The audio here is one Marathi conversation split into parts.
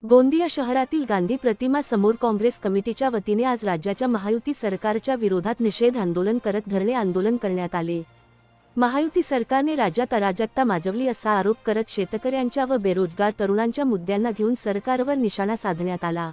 गोंदिया शहरातील गांधी प्रतिमा समोर काँग्रेस कमिटीच्या वतीने आज राज्याच्या महायुती सरकारच्या विरोधात निषेध आंदोलन करत धरणे आंदोलन करण्यात आले। महायुती सरकारने राज्यात अराजकता माजवली असा आरोप करत शेतकऱ्यांच्या व बेरोजगार तरुणांच्या मुद्द्यांना घेऊन सरकारवर निशाणा साधण्यात आला।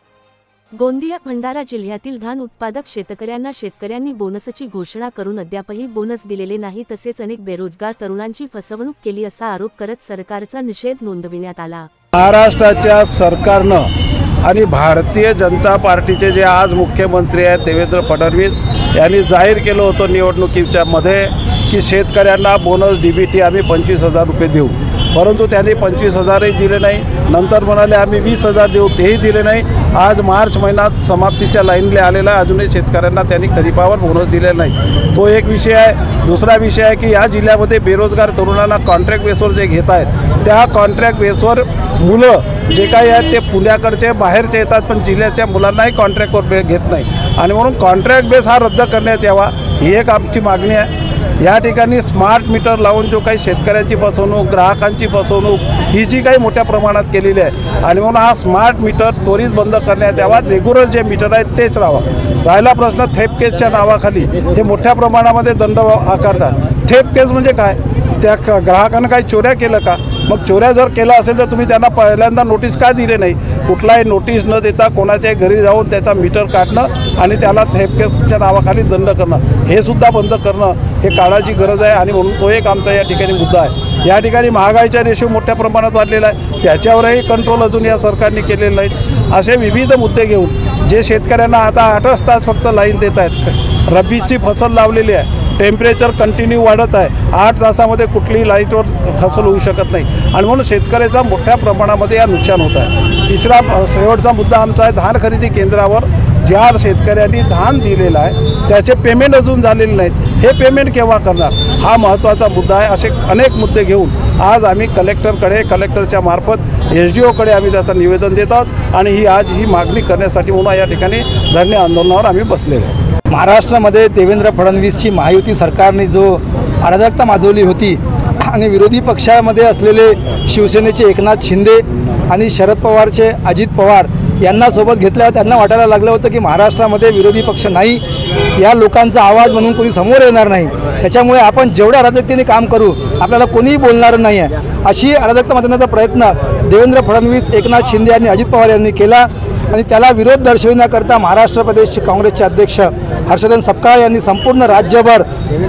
गोंदिया भंडारा जिल्ह्यातील धान उत्पादक शेतकऱ्यांनी बोनसची घोषणा करून अद्यापही बोनस दिलेले नाही, तसेच अनेक बेरोजगार तरुणांची फसवणूक केली असा आरोप करत सरकारचा निषेध नोंदविण्यात आला। महाराष्ट्राच्या सरकारनं आणि भारतीय जनता पार्टीचे जे आज मुख्यमंत्री आहेत देवेंद्र फडणवीस यांनी जाहीर केलं होतं निवडणुकीच्या मध्ये की शेतकऱ्यांना बोनस डीबीटी आम्ही 25,000 रुपये देऊ, परंतु त्यांनी 25,000ही दिले नाही। नंतर म्हणाले आम्ही 20,000 देऊ, तेही दिले नाही। आज मार्च महिन्यात समाप्तीच्या लाईनला आलेला अजूनही शेतकऱ्यांना त्यांनी खरीपावर बोनस दिले नाही। तो एक विषय आहे। दुसरा विषय आहे की या जिल्ह्यामध्ये बेरोजगार तरुणांना कॉन्ट्रॅक्ट बेसवर जे घेत आहेत त्या कॉन्ट्रॅक्ट बेसवर मुलं जे काही आहेत ते पुण्याकडचे बाहेरचे येतात, पण जिल्ह्याच्या मुलांनाही कॉन्ट्रॅक्टवर घेत नाही आणि म्हणून कॉन्ट्रॅक्ट बेस हा रद्द करण्यात यावा ही एक आमची मागणी आहे। या ठिकाणी स्मार्ट मीटर लावून जो काही शेतकऱ्यांची फसवणूक, ग्राहकांची फसवणूक ही जी काही मोठ्या प्रमाणात केलेली आहे आणि म्हणून हा स्मार्ट मीटर त्वरित बंद करण्यात यावा। रेग्युलर जे मीटर आहेत तेच राहावा। राहिला प्रश्न थेप केसच्या नावाखाली ते मोठ्या प्रमाणामध्ये दंड आकारतात। थेप केस म्हणजे काय? त्या ग्राहकानं काही चोऱ्या केलं का? मग चोऱ्या जर केलं असेल तर तुम्ही त्यांना पहिल्यांदा नोटीस का दिले नाही? कुठलाही नोटीस न देता कोणाच्याही घरी जाऊन त्याचा मीटर काढणं आणि त्याला थेप केसच्या नावाखाली दंड करणं हे सुद्धा बंद करणं हे काळाची गरज आहे आणि म्हणून तो एक आमचा या ठिकाणी मुद्दा आहे। या ठिकाणी महागाईचा रेशो मोठ्या प्रमाणात वाढलेला आहे, त्याच्यावरही कंट्रोल अजून या सरकारने केलेलं नाहीत। असे विविध मुद्दे घेऊन जे शेतकऱ्यांना आता 8 तास फक्त लाईन देत आहेत, रब्बीची फसल लावलेली आहे, टेम्परेचर कंटिन्यू वाढत आहे, 8 तासामध्ये कुठलीही लाईटवर फसल होऊ शकत नाही आणि म्हणून शेतकऱ्याचा मोठ्या प्रमाणामध्ये या नुकसान होत आहे। तिसरा शेवटचा मुद्दा आमचा आहे धान खरेदी केंद्रावर ज्या शेतकऱ्यांनी धान दिलेलं आहे त्याचे पेमेंट अजून झालेले नाहीत, हे पेमेंट केव्हा करणार हा महत्त्वाचा मुद्दा आहे। असे अनेक मुद्दे घेऊन आज आम्ही कलेक्टरच्या मार्फत SDOकडे आम्ही त्याचं निवेदन देत आहोत आणि ही मागणी करण्यासाठी म्हणून या ठिकाणी धरणे आंदोलनावर आम्ही बसलेलो आहोत। महाराष्ट्रामध्ये देवेंद्र फडणवीसची महायुती सरकारने जो अराजकता माजवली होती आणि विरोधी पक्षामध्ये असलेले शिवसेनेचे एकनाथ शिंदे आणि शरद पवारचे अजित पवार यांना सोबत घेतल्यावर त्यांना वाटायला लागलं होतं की महाराष्ट्रामध्ये विरोधी पक्ष नाही, या लोकांचा आवाज म्हणून कोणी समोर येणार नाही, त्याच्यामुळे आपण जेवढ्या अराजकतेने काम करू आपल्याला कोणीही बोलणार नाही आहे, अशी अराजकता माजवण्याचा प्रयत्न देवेंद्र फडणवीस, एकनाथ शिंदे आणि अजित पवार यांनी केला आणि त्याला विरोध दर्शविण्याकरता महाराष्ट्र प्रदेश काँग्रेसचे अध्यक्ष हर्षवर्धन सपकाळ यांनी संपूर्ण राज्यभर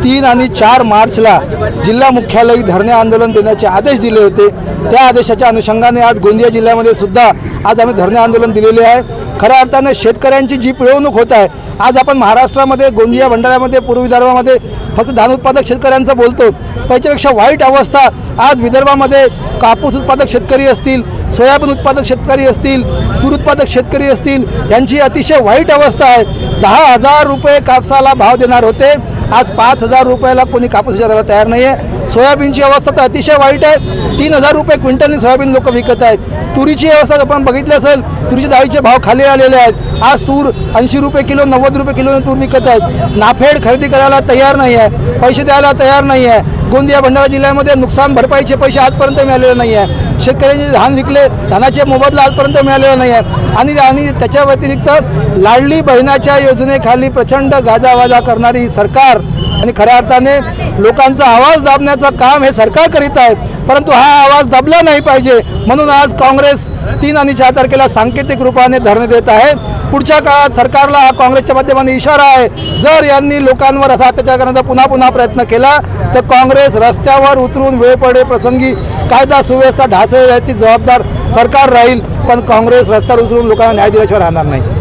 3 आणि 4 मार्चला जिल्हा मुख्यालयी धरणे आंदोलन देण्याचे आदेश दिले होते। त्या आदेशाच्या अनुषंगाने आज गोंदिया जिल्ह्यामध्ये सुद्धा आज आम्ही धरणे आंदोलन दिलेले आहे। खऱ्या अर्थाने शेतकऱ्यांची जी पिळवणूक होत आहे, आज आपण महाराष्ट्रामध्ये गोंदिया भंडाऱ्यामध्ये पूर्व विदर्भामध्ये फक्त धान उत्पादक शेतकऱ्यांचं बोलतो, त्याच्यापेक्षा वाईट अवस्था आज विदर्भामध्ये कापूस उत्पादक शेतकरी असतील, सोयाबीन उत्पादक शेतकरी असतील, तूर उत्पादक शेतकरी असतील, यांची अतिशय वाईट अवस्था आहे। 10,000 रुपये कापसाला भाव देणार होते, आज 5,000 रुपयाला कोणी कापूस विचारायला तयार नाही आहे। सोयाबीनची अवस्था तर अतिशय वाईट आहे, 3,000 रुपये क्विंटलनी सोयाबीन लोक विकत आहेत। तुरीची अवस्था आपण बघितली असेल, तुरीच्या डाळीचे भाव खाली आलेले आहेत। आज तूर 80 रुपये किलो, 90 रुपये किलोने तूर विकत आहेत। नाफेड खरेदी करायला तयार नाही आहे, पैसे द्यायला तयार नाही आहे। गोंदिया भंडारा जिल्ह्यामध्ये नुकसान भरपाईचे पैसे आजपर्यंत मिळालेले नाही आहे। शेतकऱ्यांचे धान विकले, धानाचे मोबदला आजपर्यंत मिळालेला नाही आहे आणि त्याच्या व्यतिरिक्त लाडली बहिणाच्या योजनेखाली प्रचंड गाजावाजा करणारी सरकार आणि खऱ्या अर्थाने लोकांचा आवाज दाबण्याचं काम हे सरकार करीत आहे, परंतु हा आवाज दाबला नाही पाहिजे म्हणून आज काँग्रेस 3 आणि 4 तारखेला सांकेतिक रूपाने धरणे देत आहे। पुढच्या काळात सरकारला हा काँग्रेसच्या माध्यमाने इशारा आहे, जर यांनी लोकांवर असा अत्याचार करण्याचा पुन्हा प्रयत्न केला तर काँग्रेस रस्त्यावर उतरून वेळ पडे प्रसंगी कायदा सुव्यवस्था ढासळण्याची जबाबदार सरकार राहील, पण काँग्रेस रस्त्यावर उतरून लोकांना न्याय दिल्याशिवाय राहणार नाही।